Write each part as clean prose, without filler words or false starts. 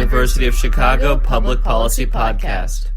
University of Chicago Public Policy Podcast.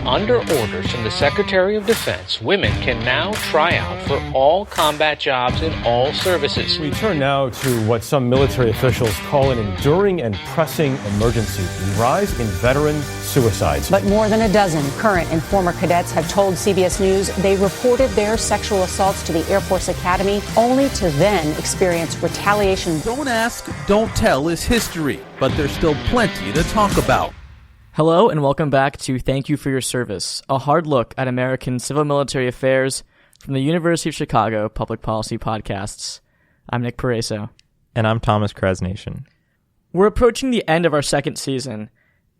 Under orders from the Secretary of Defense, women can now try out for all combat jobs in all services. We turn now to what some military officials call an enduring and pressing emergency, the rise in veteran suicides. But more than a dozen current and former cadets have told CBS News they reported their sexual assaults to the Air Force Academy only to then experience retaliation. Don't ask, don't tell is history, but there's still plenty to talk about. Hello and welcome back to Thank You for Your Service, a hard look at American civil-military affairs from the University of Chicago Public Policy Podcasts. I'm Nick Pareso. And I'm Thomas Krasnation. We're approaching the end of our second season,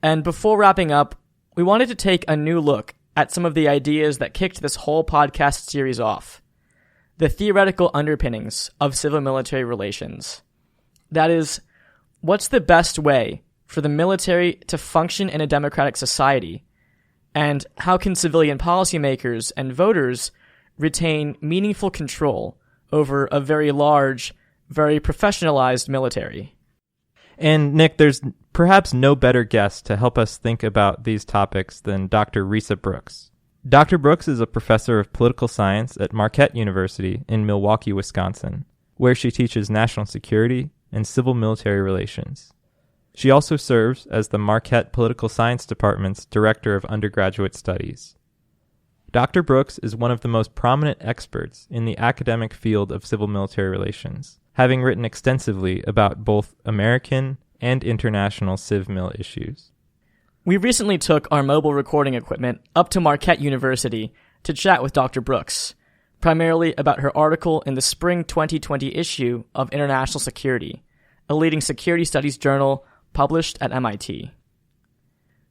and before wrapping up, we wanted to take a new look at some of the ideas that kicked this whole podcast series off. The theoretical underpinnings of civil-military relations. That is, what's the best way for the military to function in a democratic society, and how can civilian policymakers and voters retain meaningful control over a very large, very professionalized military? And Nick, there's perhaps no better guest to help us think about these topics than Dr. Risa Brooks. Dr. Brooks is a professor of political science at Marquette University in Milwaukee, Wisconsin, where she teaches national security and civil-military relations. She also serves as the Marquette Political Science Department's Director of Undergraduate Studies. Dr. Brooks is one of the most prominent experts in the academic field of civil-military relations, having written extensively about both American and international civ-mil issues. We recently took our mobile recording equipment up to Marquette University to chat with Dr. Brooks, primarily about her article in the spring 2020 issue of International Security, a leading security studies journal published at MIT.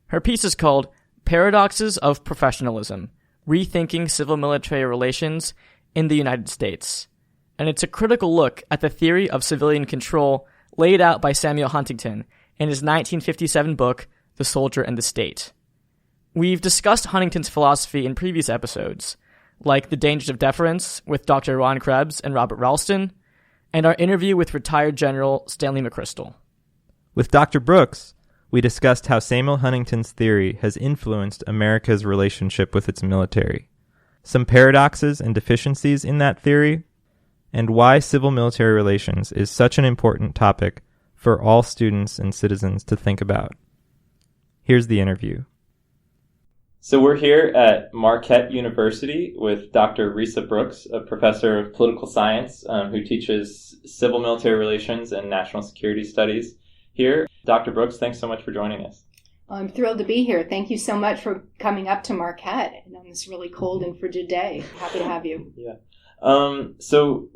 Her piece is called Paradoxes of Professionalism, Rethinking Civil-Military Relations in the United States, and it's a critical look at the theory of civilian control laid out by Samuel Huntington in his 1957 book, The Soldier and the State. We've discussed Huntington's philosophy in previous episodes, like The Dangers of Deference with Dr. Ron Krebs and Robert Ralston, and our interview with retired General Stanley McChrystal. With Dr. Brooks, we discussed how Samuel Huntington's theory has influenced America's relationship with its military, some paradoxes and deficiencies in that theory, and why civil-military relations is such an important topic for all students and citizens to think about. Here's the interview. So we're here at Marquette University with Dr. Risa Brooks, a professor of political science who teaches civil-military relations and national security studies here. Dr. Brooks, thanks so much for joining us. I'm thrilled to be here. Thank you so much for coming up to Marquette on this really cold and frigid day. Happy to have you. Yeah. So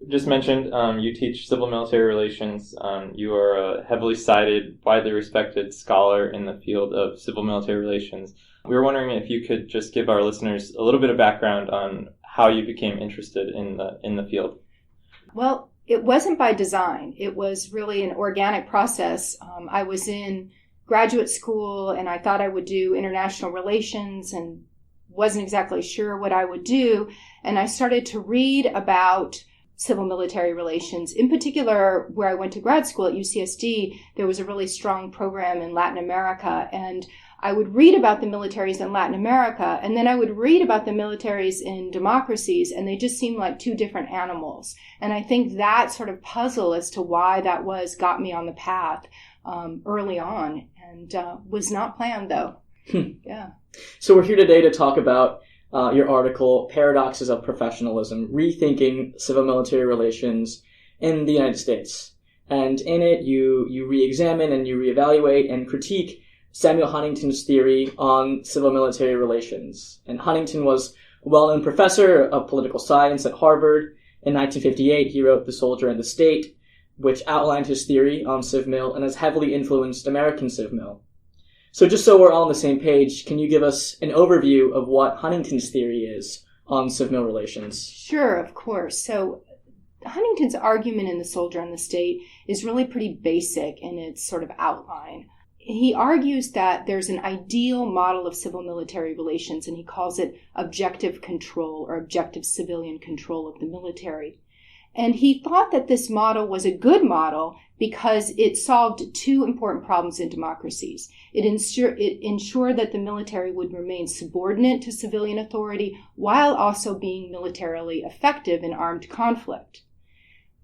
just mentioned, you teach civil military relations. You are a heavily cited, widely respected scholar in the field of civil military relations. We were wondering if you could just give our listeners a little bit of background on how you became interested in the field. Well, it wasn't by design. It was really an organic process. I was in graduate school and I thought I would do international relations and wasn't exactly sure what I would do. And I started to read about civil military relations. In particular, where I went to grad school at UCSD, there was a really strong program in Latin America. And I would read about the militaries in Latin America, and then I would read about the militaries in democracies, and they just seemed like two different animals. And I think that sort of puzzle as to why that got me on the path early on, and was not planned, though. Yeah. So we're here today to talk about your article, Paradoxes of Professionalism, Rethinking Civil-Military Relations in the United States. And in it, you re-examine and you reevaluate and critique Samuel Huntington's theory on civil-military relations. And Huntington was a well-known professor of political science at Harvard. In 1958, he wrote The Soldier and the State, which outlined his theory on civ-mil and has heavily influenced American civ-mil. So just so we're all on the same page, can you give us an overview of what Huntington's theory is on civ-mil relations? Sure, of course. So Huntington's argument in The Soldier and the State is really pretty basic in its sort of outline. He argues that there's an ideal model of civil-military relations, and he calls it objective control or objective civilian control of the military. And he thought that this model was a good model because it solved two important problems in democracies. It ensured that the military would remain subordinate to civilian authority while also being militarily effective in armed conflict.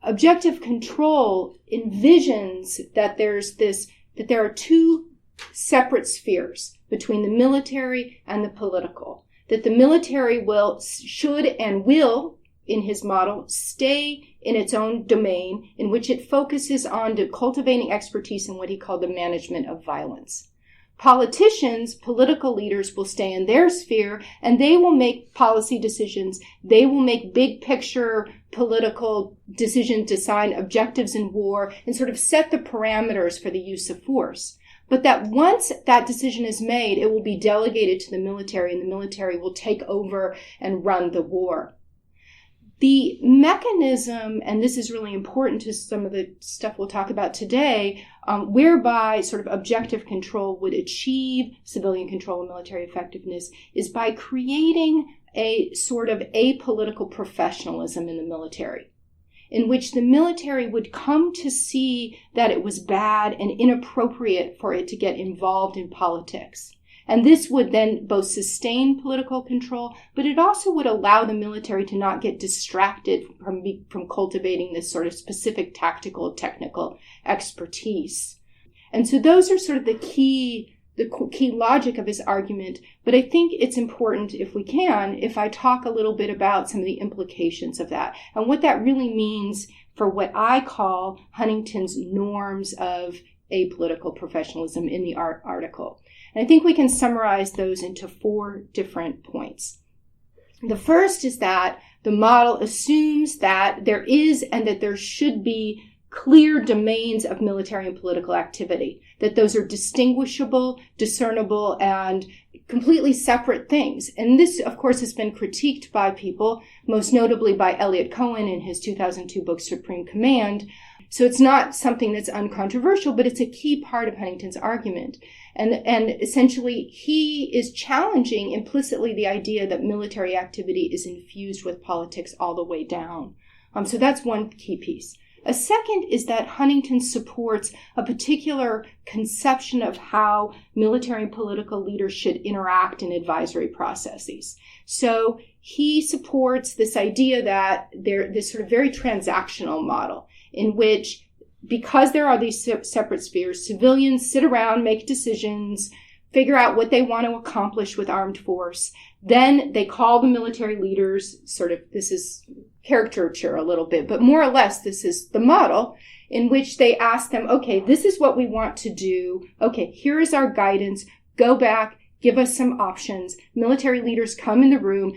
Objective control envisions that there are two separate spheres between the military and the political, that the military should and will, in his model, stay in its own domain in which it focuses on cultivating expertise in what he called the management of violence. Politicians, political leaders, will stay in their sphere and they will make policy decisions. They will make big picture political decisions, decide objectives in war, and sort of set the parameters for the use of force. But that once that decision is made, it will be delegated to the military and the military will take over and run the war. The mechanism, and this is really important to some of the stuff we'll talk about today, whereby sort of objective control would achieve civilian control and military effectiveness, is by creating a sort of apolitical professionalism in the military, in which the military would come to see that it was bad and inappropriate for it to get involved in politics. And this would then both sustain political control, but it also would allow the military to not get distracted from cultivating this sort of specific tactical, technical expertise. And so those are sort of the key logic of his argument. But I think it's important, if I talk a little bit about some of the implications of that and what that really means for what I call Huntington's norms of apolitical professionalism in the article. And I think we can summarize those into 4 different points. The first is that the model assumes that there is and that there should be clear domains of military and political activity, that those are distinguishable, discernible, and completely separate things. And this, of course, has been critiqued by people, most notably by Elliot Cohen in his 2002 book, Supreme Command. So it's not something that's uncontroversial, but it's a key part of Huntington's argument. And essentially, he is challenging implicitly the idea that military activity is infused with politics all the way down. So that's one key piece. A second is that Huntington supports a particular conception of how military and political leaders should interact in advisory processes. So he supports this idea that this sort of very transactional model in which, because there are these separate spheres, civilians sit around, make decisions, figure out what they want to accomplish with armed force. Then they call the military leaders, this is caricature a little bit, but more or less this is the model in which they ask them, okay, this is what we want to do. Okay, here is our guidance. Go back, give us some options. Military leaders come in the room,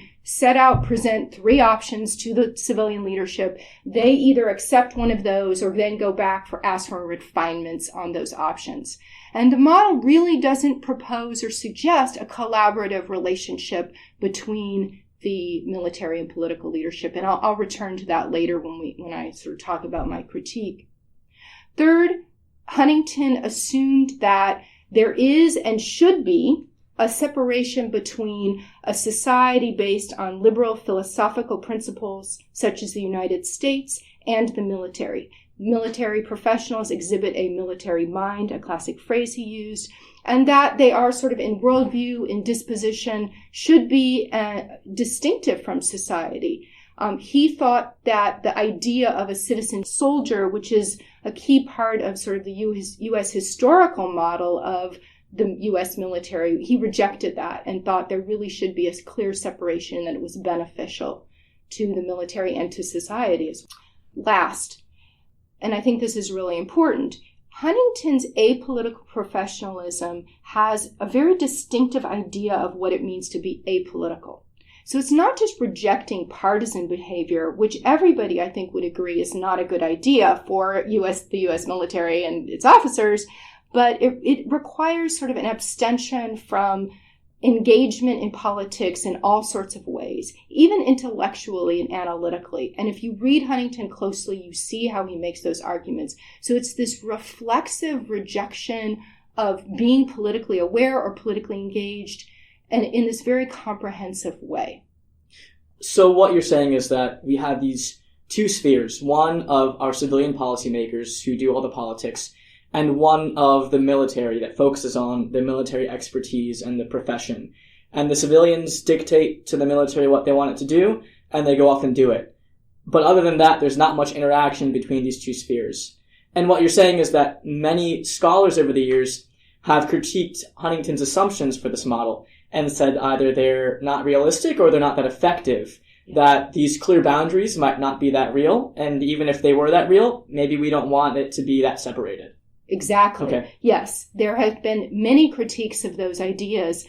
present 3 options to the civilian leadership. They either accept one of those or then go back ask for refinements on those options. And the model really doesn't propose or suggest a collaborative relationship between the military and political leadership. And I'll return to that later when I sort of talk about my critique. Third, Huntington assumed that there is and should be a separation between a society based on liberal philosophical principles, such as the United States, and the military. Military professionals exhibit a military mind, a classic phrase he used, and that they are sort of in worldview, in disposition, should be distinctive from society. He thought that the idea of a citizen soldier, which is a key part of sort of the U.S. historical model of the U.S. military, he rejected that and thought there really should be a clear separation and that it was beneficial to the military and to society. Last, and I think this is really important, Huntington's apolitical professionalism has a very distinctive idea of what it means to be apolitical. So it's not just rejecting partisan behavior, which everybody I think would agree is not a good idea for the U.S. military and its officers, but it requires sort of an abstention from engagement in politics in all sorts of ways, even intellectually and analytically. And if you read Huntington closely, you see how he makes those arguments. So it's this reflexive rejection of being politically aware or politically engaged, and in this very comprehensive way. So what you're saying is that we have these two spheres, one of our civilian policymakers who do all the politics, and one of the military that focuses on the military expertise and the profession. And the civilians dictate to the military what they want it to do, and they go off and do it. But other than that, there's not much interaction between these two spheres. And what you're saying is that many scholars over the years have critiqued Huntington's assumptions for this model and said either they're not realistic or they're not that effective, that these clear boundaries might not be that real, and even if they were that real, maybe we don't want it to be that separated. Exactly. Okay. Yes, there have been many critiques of those ideas,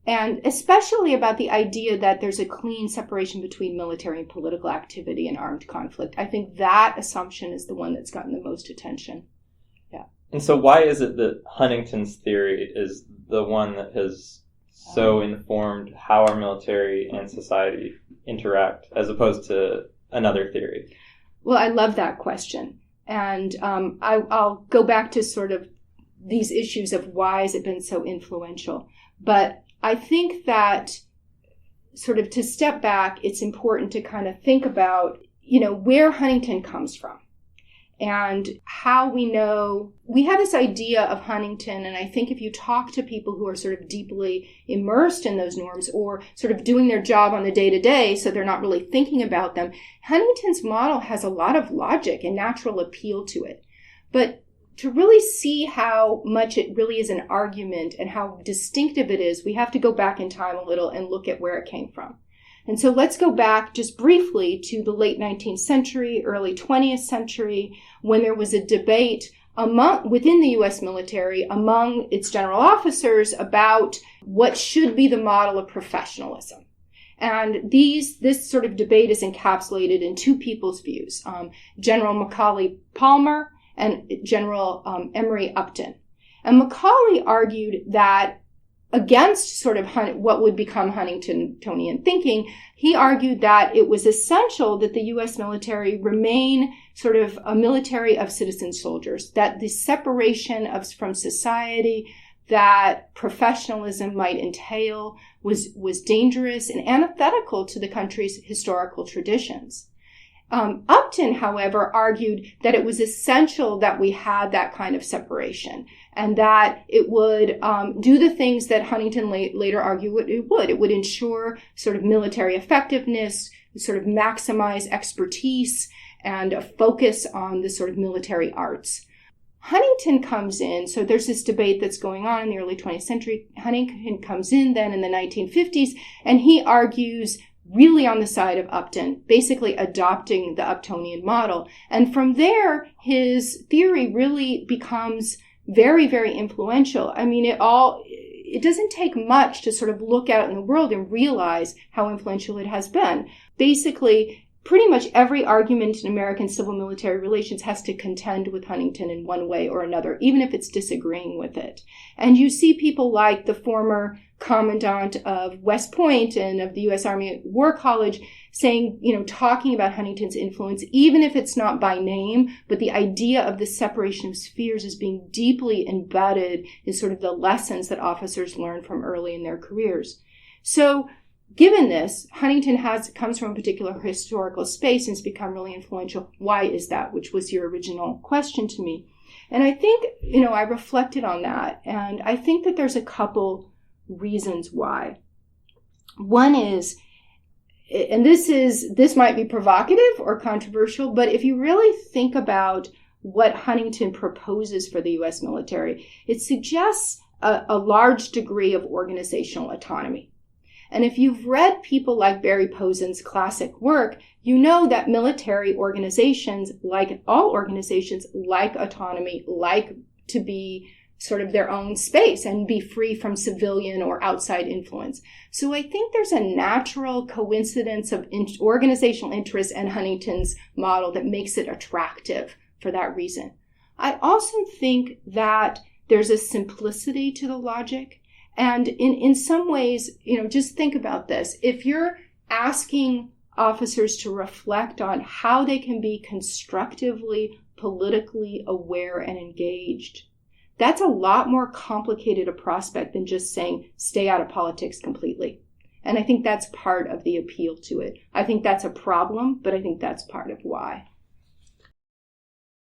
and especially about the idea that there's a clean separation between military and political activity and armed conflict. I think that assumption is the one that's gotten the most attention. Yeah. And so why is it that Huntington's theory is the one that has so informed how our military and society interact as opposed to another theory? Well, I love that question. And I'll go back to sort of these issues of why has it been so influential. But I think that sort of to step back, it's important to kind of think about, where Huntington comes from and how we know we have this idea of Huntington. And I think if you talk to people who are sort of deeply immersed in those norms or sort of doing their job on the day to day, so they're not really thinking about them, Huntington's model has a lot of logic and natural appeal to it. But to really see how much it really is an argument and how distinctive it is, we have to go back in time a little and look at where it came from. And so let's go back just briefly to the late 19th century, early 20th century, when there was a debate within the U.S. military among its general officers about what should be the model of professionalism. And this sort of debate is encapsulated in two people's views, General Macaulay Palmer and General Emory Upton. And Macaulay argued that against sort of what would become Huntingtonian thinking, he argued that it was essential that the U.S. military remain sort of a military of citizen soldiers, that the separation from society that professionalism might entail was dangerous and antithetical to the country's historical traditions. Upton, however, argued that it was essential that we had that kind of separation and that it would do the things that Huntington later argued it would. It would ensure sort of military effectiveness, sort of maximize expertise, and a focus on the sort of military arts. Huntington comes in, so there's this debate that's going on in the early 20th century. Huntington comes in then in the 1950s, and he argues really on the side of Upton, basically adopting the Uptonian model. And from there, his theory really becomes very, very influential. I mean, it doesn't take much to sort of look out in the world and realize how influential it has been. Basically, pretty much every argument in American civil-military relations has to contend with Huntington in one way or another, even if it's disagreeing with it. And you see people like the former commandant of West Point and of the U.S. Army War College saying, talking about Huntington's influence, even if it's not by name, but the idea of the separation of spheres is being deeply embedded in sort of the lessons that officers learn from early in their careers. So given this, Huntington comes from a particular historical space and has become really influential. Why is that? Which was your original question to me. And I think, I reflected on that, and I think that there's a couple reasons why. One is, and this might be provocative or controversial, but if you really think about what Huntington proposes for the U.S. military, it suggests a large degree of organizational autonomy. And if you've read people like Barry Posen's classic work, you know that military organizations, like all organizations, like autonomy, like to be sort of their own space and be free from civilian or outside influence. So I think there's a natural coincidence of organizational interest and Huntington's model that makes it attractive for that reason. I also think that there's a simplicity to the logic. And in some ways, just think about this. If you're asking officers to reflect on how they can be constructively, politically aware and engaged, that's a lot more complicated a prospect than just saying, stay out of politics completely. And I think that's part of the appeal to it. I think that's a problem, but I think that's part of why.